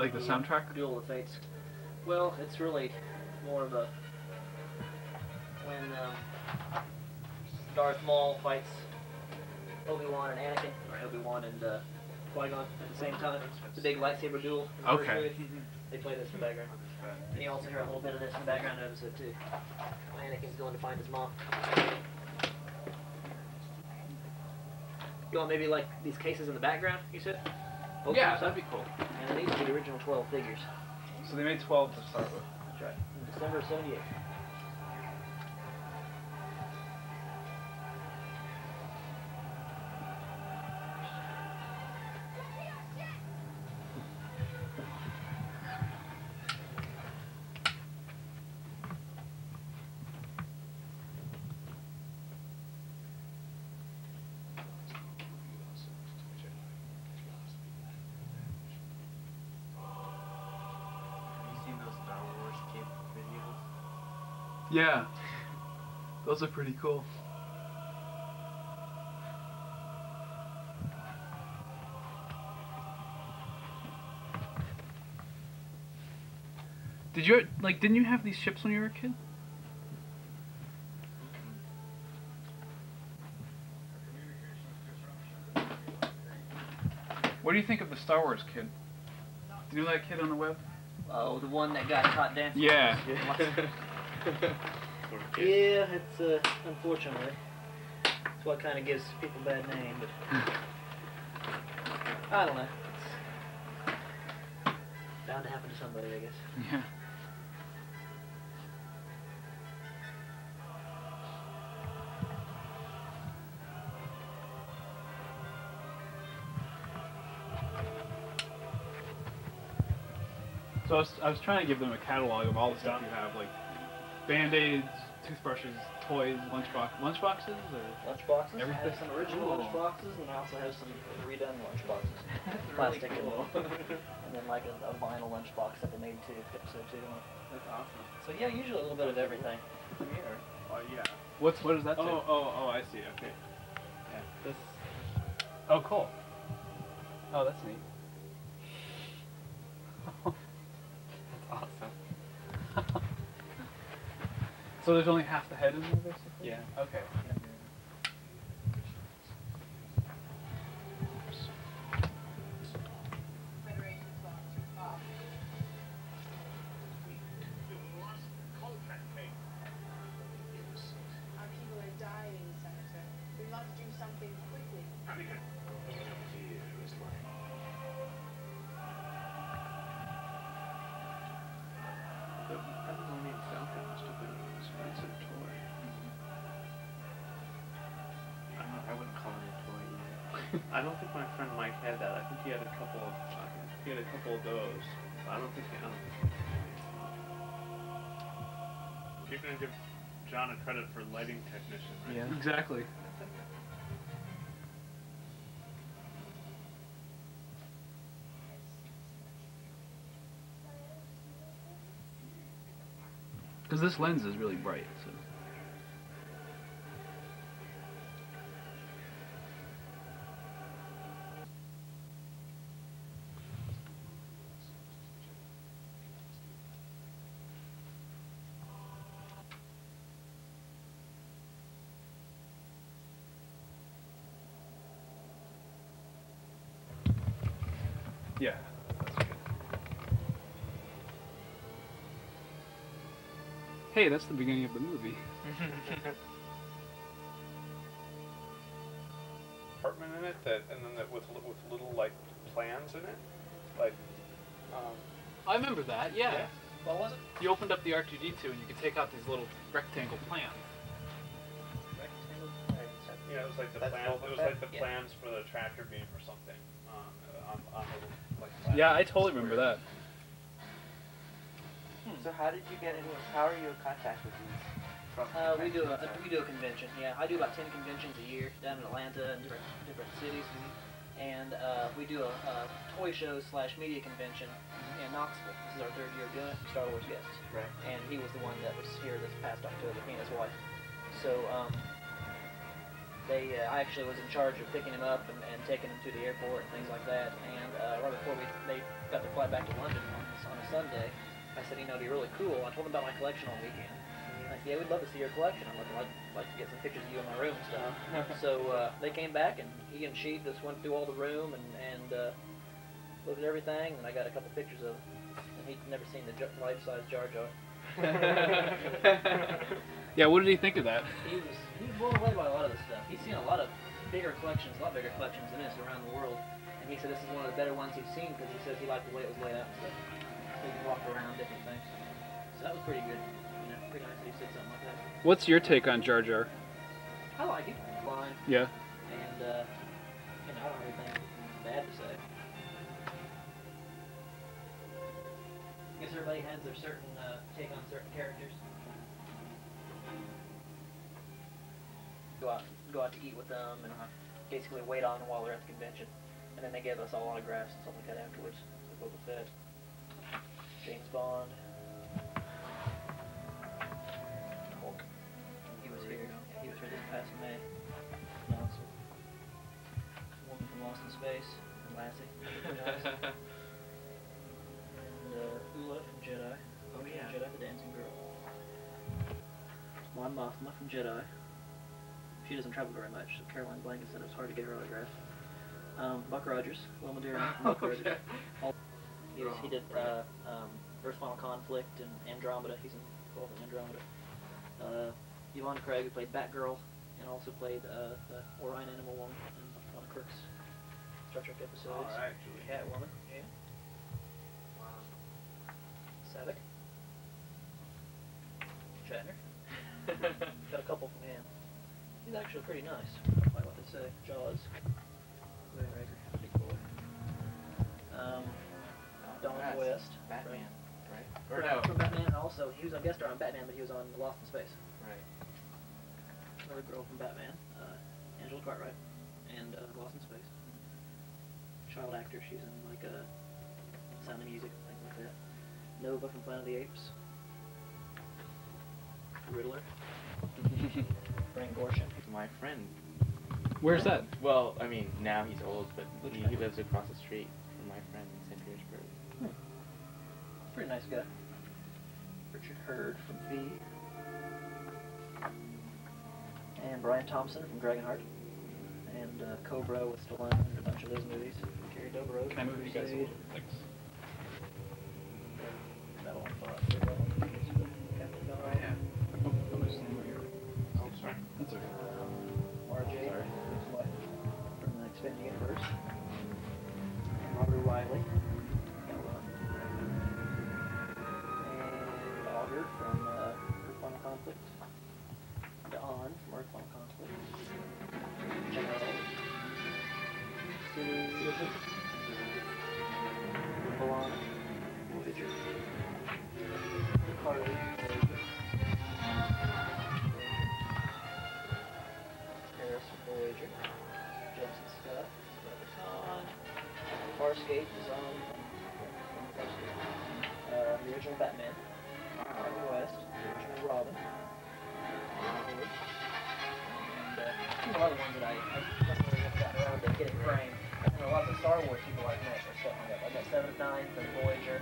like the soundtrack? Duel of the Fates. Well, it's really more of a when Darth Maul fights Obi-Wan and Anakin, or Obi-Wan and Qui-Gon at the same time. It's a big lightsaber duel. In the first movie. They play this in the background. And you also hear a little bit of this in the background of episode 2. Anakin's going to find his mom. You want maybe like these cases in the background, you said? Yeah, that'd be cool. And these are the original 12 figures. So they made 12 to start with. That's right. In December of '78. Yeah, those are pretty cool. Did you didn't you have these ships when you were a kid? What do you think of the Star Wars kid? Do you know that kid on the web? Oh, the one that got caught dancing. Yeah. Yeah, it's unfortunately, it's what kind of gives people a bad name, but I don't know. It's bound to happen to somebody, I guess. Yeah. So I was trying to give them a catalog of all the stuff you have, like Band-Aids, toothbrushes, toys, lunchboxes, or Lunchboxes. Everything. I have some original lunchboxes, and I also have some redone lunchboxes. Plastic and then like a vinyl lunchbox that they made to episode 2. That's awesome. So yeah, usually a little bit of everything. Oh yeah. what does that say? Oh, I see. Okay. Yeah. This. Oh, cool. Oh, that's neat. That's awesome. So there's only half the head in there, basically? Yeah. Okay. I don't think my friend Mike had that. I think he had a couple of those. I don't think. You're gonna give John a credit for lighting technician, right? Yeah, exactly. Because this lens is really bright, so. Yeah, that's good. Hey, that's the beginning of the movie. Apartment in it with little like plans in it, like. I remember that. Yeah. Yeah. What was it? You opened up the R2D2 and you could take out these little rectangle plans. Yeah, it was like the plans. It was like the plans for the tractor beam or something. On the like. Yeah, I totally remember that. So how did you get into? How are you in contact with these? We do a convention. Yeah, I do about 10 conventions a year down in Atlanta and different cities, and we do a toy show / media convention in Knoxville. This is our 3rd year doing it. Star Wars guests. Right. And he was the one that was here this past October. He and his wife. So I actually was in charge of picking him up and taking him to the airport and things like that. And right before they got their flight back to London on a Sunday, I said, it'd be really cool. I told them about my collection all weekend. I said, yeah, we'd love to see your collection. I'd like to get some pictures of you in my room and stuff. So they came back, and he and she just went through all the room and looked at everything. And I got a couple pictures of him. And he'd never seen the life-size Jar Jar. Yeah, what did he think of that? He was blown away by a lot of this stuff. He's seen a lot bigger collections than this around the world. And he said this is one of the better ones he's seen because he says he liked the way it was laid out and stuff. So he walked around different things. So that was pretty good. Pretty nice that he said something like that. What's your take on Jar Jar? I like it. Fine. Yeah. And I don't have anything bad to say. I guess everybody has their certain take on certain characters. Go out to eat with them and basically wait on them while they're at the convention. And then they gave us all autographs and stuff like that afterwards. So Boba Fett, James Bond, Hulk. He was here. Yeah, he was here this past May. Also, Woman from Lost in Space, and Lassie. And Ula from Jedi. Oh yeah. Jedi, the dancing girl. Mon Mothma from Jedi. She doesn't travel very much, so Caroline Blanket said it was hard to get her autograph. Buck Rogers, Will Madera, Buck Rogers. He did Earth Final Conflict and Andromeda. He's involved in Andromeda. Yvonne Craig, who played Batgirl, and also played the Orion Animal Woman in one of Kirk's Star Trek episodes. Oh, actually. Catwoman, yeah. Savick. Shatner. Got a couple from him. He's actually pretty nice. I like what they say. Jaws. Big boy. Don West. Batman, right? Or no. From Batman, and also he was a guest star on Batman, but he was on Lost in Space. Right. Another girl from Batman, Angela Cartwright, and Lost in Space. Child actor, she's in like Sound of Music, things like that. Nova from Planet of the Apes. Riddler. Frank Gorshin. My friend. Where's that? Well, I mean, now he's old, but he lives across the street from my friend in St. Petersburg. Pretty nice guy. Richard Hurd from V. And Brian Thompson from Dragonheart. And Cobra with Stallone and a bunch of those movies. Carrie Dobro. Can I move you guys a little? Thanks. Medal of Honor. Captain John. Oh, yeah. Oh, I'm just over here. Oh, sorry. That's okay. RJ, Sorry. his wife from the Expanding Universe. Robert Riley. And Augur from Earth Final Conflict. Dawn from Earth Final Conflict. General. Sulu. Balana. Voyager. Carly. Harris from Voyager. Jensen Scott. Khan. Farscape is on from Farscape. The original Batman. Kanye West. The original Robin. And a lot of the ones that I haven't really gotten around to getting framed. And a lot of the Star Wars people like Nick or stuff like that. Like that 7 of 9 from Voyager.